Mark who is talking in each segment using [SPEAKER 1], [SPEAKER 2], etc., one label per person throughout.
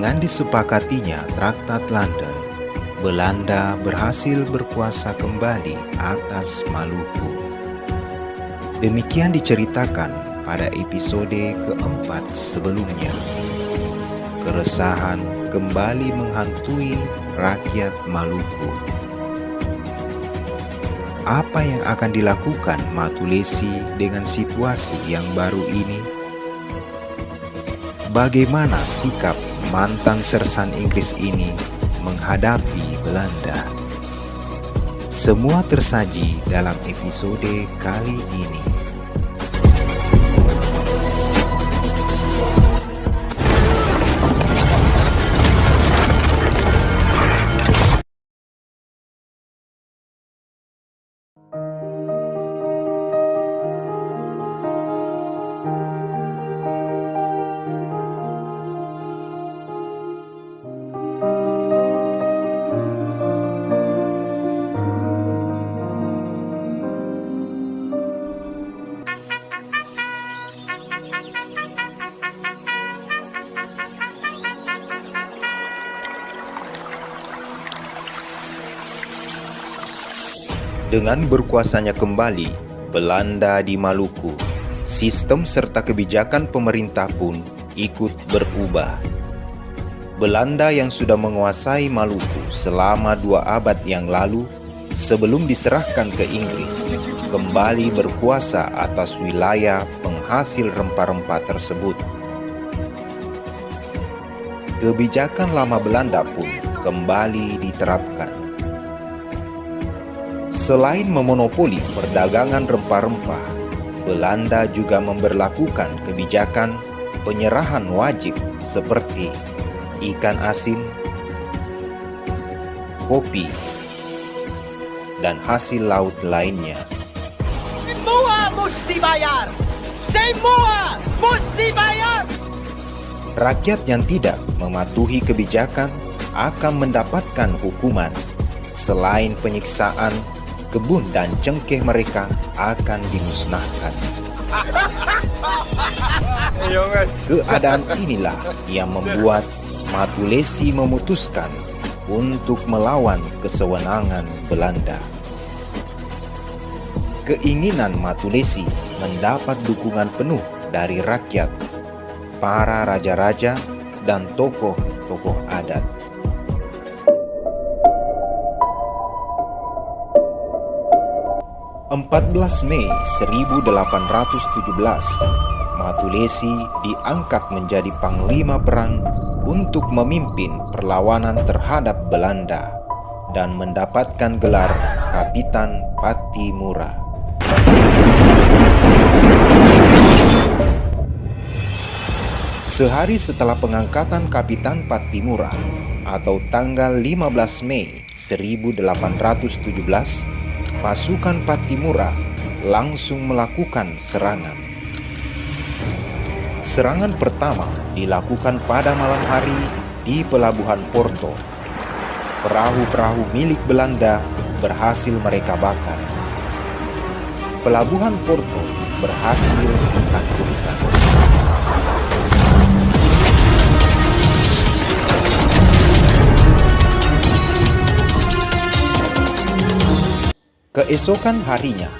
[SPEAKER 1] Dengan disepakatinya Traktat London, Belanda berhasil berkuasa kembali atas Maluku. Demikian diceritakan pada episode keempat sebelumnya. Keresahan kembali menghantui rakyat Maluku. Apa yang akan dilakukan Matulesi dengan situasi yang baru ini? Bagaimana sikap mantan sersan Inggris ini menghadapi Belanda? Semua tersaji dalam episode kali ini. Dengan berkuasanya kembali Belanda di Maluku, sistem serta kebijakan pemerintah pun ikut berubah. Belanda yang sudah menguasai Maluku selama 2 abad yang lalu sebelum diserahkan ke Inggris, kembali berkuasa atas wilayah penghasil rempah-rempah tersebut. Kebijakan lama Belanda pun kembali diterapkan. Selain memonopoli perdagangan rempah-rempah, Belanda juga memberlakukan kebijakan penyerahan wajib seperti ikan asin, kopi, dan hasil laut lainnya.
[SPEAKER 2] Semua mesti bayar! Semua mesti bayar!
[SPEAKER 1] Rakyat yang tidak mematuhi kebijakan akan mendapatkan hukuman. Selain penyiksaan, kebun dan cengkeh mereka akan dimusnahkan. Keadaan inilah yang membuat Matulesi memutuskan untuk melawan kesewenangan Belanda. Keinginan Matulesi mendapat dukungan penuh dari rakyat, para raja-raja, dan tokoh-tokoh adat. 14 Mei 1817, Matulesi diangkat menjadi panglima perang untuk memimpin perlawanan terhadap Belanda dan mendapatkan gelar Kapitan Pattimura. Sehari setelah pengangkatan Kapitan Pattimura atau tanggal 15 Mei 1817, pasukan Pattimura langsung melakukan serangan. Serangan pertama dilakukan pada malam hari di Pelabuhan Porto. Perahu-perahu milik Belanda berhasil mereka bakar. Pelabuhan Porto berhasil ditaklukkan. Keesokan harinya,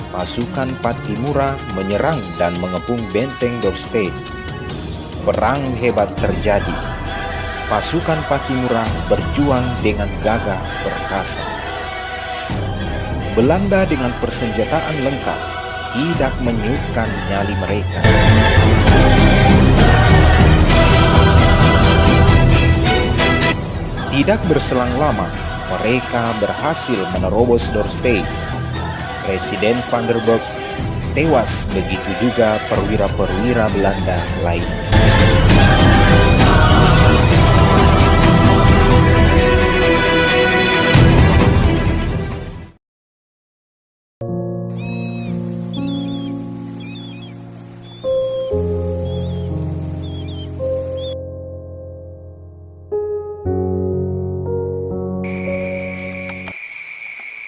[SPEAKER 1] pasukan Pattimura menyerang dan mengepung benteng Dorstad. Perang hebat terjadi. Pasukan Pattimura berjuang dengan gagah perkasa. Belanda dengan persenjataan lengkap tidak menyurutkan nyali mereka. Tidak berselang lama, mereka berhasil menerobos Dorstad. Presiden Van der Burg tewas, begitu juga perwira-perwira Belanda lainnya.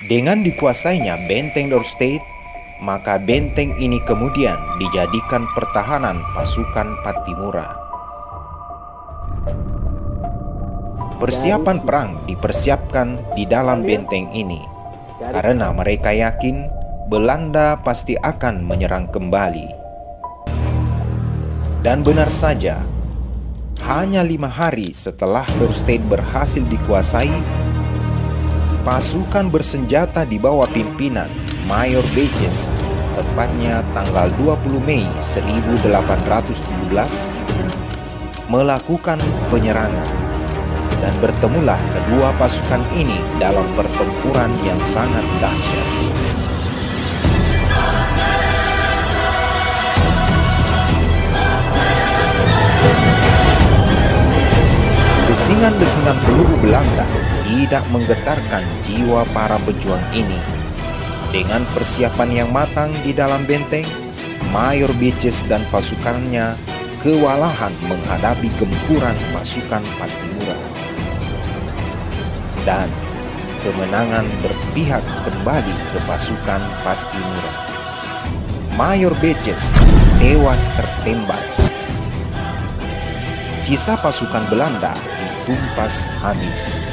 [SPEAKER 1] Dengan dikuasainya benteng Dorstad, maka benteng ini kemudian dijadikan pertahanan pasukan Pattimura. Persiapan perang dipersiapkan di dalam benteng ini karena mereka yakin Belanda pasti akan menyerang kembali. Dan benar saja, hanya 5 hari setelah Dorstad berhasil dikuasai, pasukan bersenjata di bawah pimpinan Mayor Beches, tepatnya tanggal 20 Mei 1817, melakukan penyerangan. Dan bertemulah kedua pasukan ini dalam pertempuran yang sangat dahsyat. Desingan-desingan peluru Belanda tidak menggetarkan jiwa para pejuang ini. Dengan persiapan yang matang di dalam benteng, Mayor Beches dan pasukannya kewalahan menghadapi gempuran pasukan Pattimura. Dan kemenangan berpihak kembali ke pasukan Pattimura. Mayor Beches tewas tertembak. Sisa pasukan Belanda ditumpas habis.